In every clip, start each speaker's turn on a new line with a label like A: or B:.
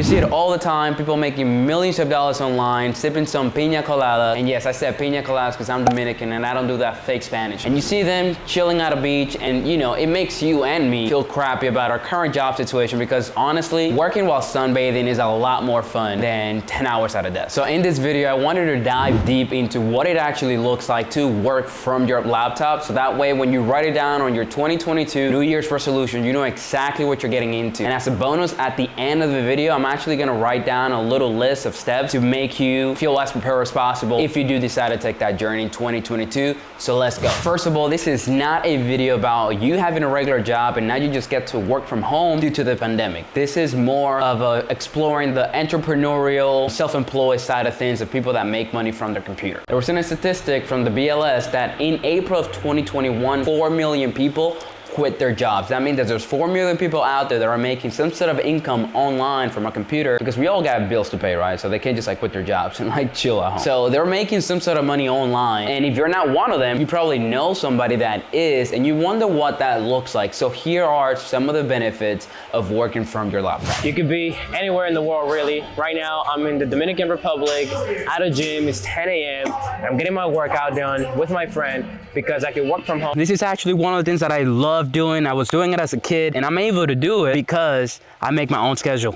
A: You see it all the time, people making millions of dollars online, sipping some piña colada. And yes, I said piña coladas because I'm Dominican and I don't do that fake Spanish. And you see them chilling at a beach, and you know, it makes you and me feel crappy about our current job situation, because honestly, working while sunbathing is a lot more fun than 10 hours at a desk. So in this video, I wanted to dive deep into what it actually looks like to work from your laptop, so that way when you write it down on your 2022 New Year's resolution, you know exactly what you're getting into. And as a bonus, at the end of the video, I'm actually gonna write down a little list of steps to make you feel as prepared as possible if you do decide to take that journey in 2022. So let's go. First of all, this is not a video about you having a regular job and now you just get to work from home due to the pandemic. This is more of exploring the entrepreneurial, self-employed side of things, of people that make money from their computer. There was a statistic from the BLS that in April of 2021, 4 million people quit their jobs. That means that there's 4 million people out there that are making some sort of income online from a computer, because we all got bills to pay, right? So they can't just like quit their jobs and like chill at home. So they're making some sort of money online. And if you're not one of them, you probably know somebody that is, and you wonder what that looks like. So here are some of the benefits of working from your laptop.
B: You could be anywhere in the world, really. Right now, I'm in the Dominican Republic at a gym. It's 10 a.m. I'm getting my workout done with my friend because I can work from home.
A: This is actually one of the things that I love doing. I was doing it as a kid, and I'm able to do it because I make my own schedule.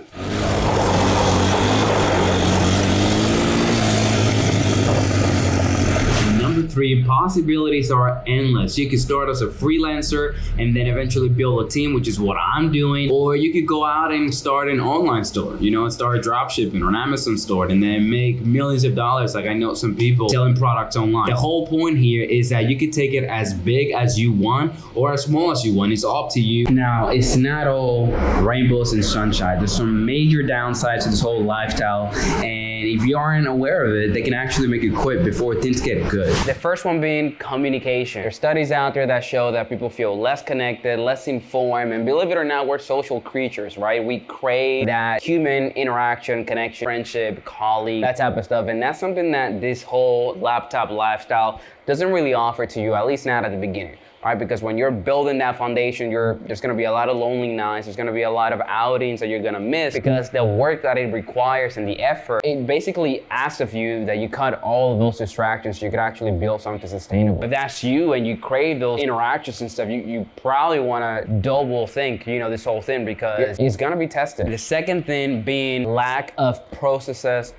A: Number 3, possibilities are endless. You can start as a freelancer and then eventually build a team, which is what I'm doing. Or you could go out and start an online store, you know, start drop shipping or an Amazon store and then make millions of dollars. Like I know some people selling products online. The whole point here is that you could take it as big as you want or as small as you want. It's up to you. Now, it's not all rainbows and sunshine. There's some major downsides to this whole lifestyle. And if you aren't aware of it, they can actually make you quit before things get good. The first one being communication. There's studies out there that show that people feel less connected, less informed, and believe it or not, we're social creatures, right? We crave that human interaction, connection, friendship, colleague, that type of stuff. And that's something that this whole laptop lifestyle doesn't really offer to you, at least not at the beginning. Right? Because when you're building that foundation, there's gonna be a lot of lonely nights, there's gonna be a lot of outings that you're gonna miss, because the work that it requires and the effort, it basically asks of you that you cut all of those distractions so you could actually build something sustainable. If that's you and you crave those interactions and stuff, you probably wanna double think, you know, this whole thing, because it's gonna be tested. The second thing being lack of processes,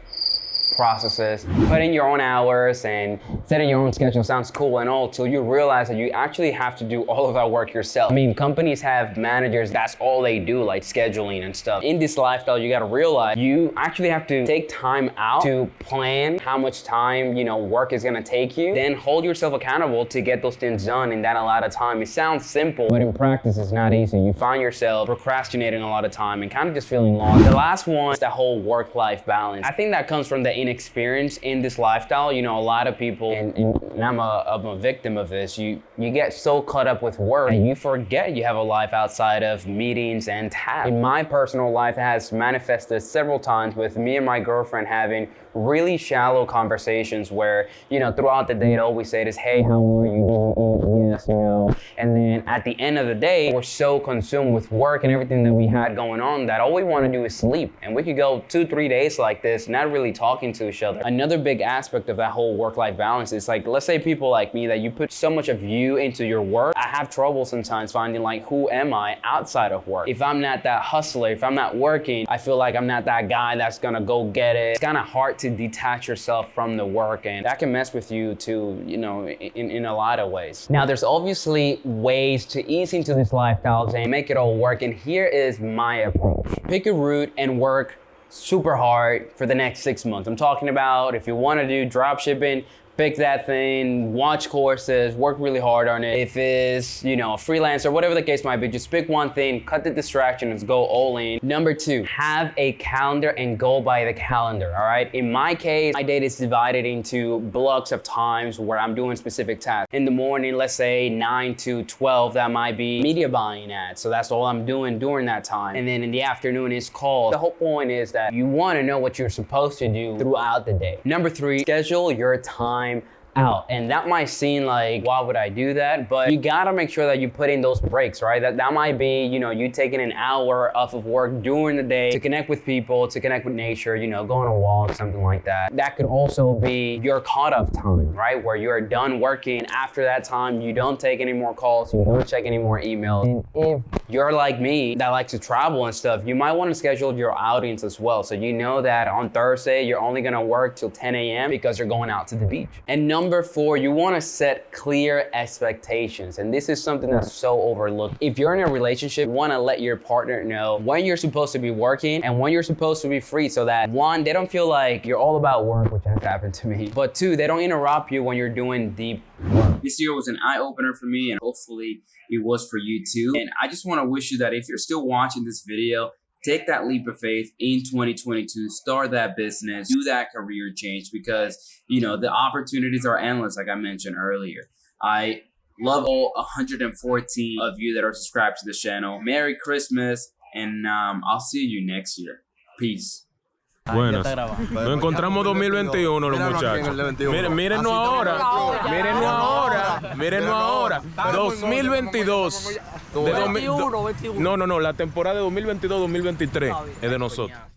A: putting your own hours and setting your own schedule sounds cool and all, till you realize that you actually have to do all of that work yourself. I mean, companies have managers, that's all they do, like scheduling and stuff. In this lifestyle, you gotta realize you actually have to take time out to plan how much time, you know, work is gonna take you, then hold yourself accountable to get those things done in that allotted time. It sounds simple, but in practice, it's not easy. You find yourself procrastinating a lot of time and kind of just feeling lost. The last one is the whole work-life balance. I think that comes from the inexperience in this lifestyle. You know, a lot of people, and I'm a victim of this, you get so caught up with work and you forget you have a life outside of meetings and tasks. In my personal life, it has manifested several times with me and my girlfriend having really shallow conversations where, you know, throughout the day, all we say is, hey, how are you doing? Yes, you know. And then at the end of the day, we're so consumed with work and everything that we had going on that all we want to do is sleep. And we could go 2-3 days like this, not really talking to each other. Another big aspect of that whole work-life balance is, like, let's say people like me, that you put so much of you into your work. I have trouble sometimes finding, like, who am I outside of work? If I'm not that hustler, if I'm not working, I feel like I'm not that guy that's gonna go get it. It's kind of hard to detach yourself from the work, and that can mess with you too, you know, in a lot of ways. Now, there's obviously ways to ease into this lifestyle and make it all work, and here is my approach. Pick a route and work super hard for the next 6 months. I'm talking about if you want to do drop shipping, pick that thing, watch courses, work really hard on it. If it's, you know, a freelancer, whatever the case might be, just pick one thing, cut the distractions, go all in. Number 2, have a calendar and go by the calendar, all right? In my case, my day is divided into blocks of times where I'm doing specific tasks. In the morning, let's say 9 to 12, that might be media buying ads. So that's all I'm doing during that time. And then in the afternoon is calls. The whole point is that you want to know what you're supposed to do throughout the day. Number 3, schedule your time out. And that might seem like, why would I do that? But you gotta make sure that you put in those breaks, right? That might be, you know, you taking an hour off of work during the day to connect with people, to connect with nature, you know, go on a walk, something like that. That could also be your cut-off time, right? Where you're done working. After that time, you don't take any more calls, you don't check any more emails. And if you're like me that likes to travel and stuff, you might want to schedule your outings as well. So you know that on Thursday, you're only gonna work till 10 a.m. because you're going out to the beach. And number 4, you wanna set clear expectations. And this is something that's so overlooked. If you're in a relationship, you wanna let your partner know when you're supposed to be working and when you're supposed to be free, so that 1, they don't feel like you're all about work, which has happened to me, but 2, they don't interrupt you when you're doing deep work. This year was an eye-opener for me, and hopefully it was for you too. And I just wanna wish you that if you're still watching this video, take that leap of faith in 2022, start that business, do that career change, because, you know, the opportunities are endless, like I mentioned earlier. I love all 114 of you that are subscribed to the channel. Merry Christmas, and I'll see you next year. Peace.
C: Buenas. Nos encontramos 2021 los muchachos. Mírennos ahora. Mírennos ahora. Mírennos ahora. 2022. No, la temporada de 2022-2023 es de nosotros.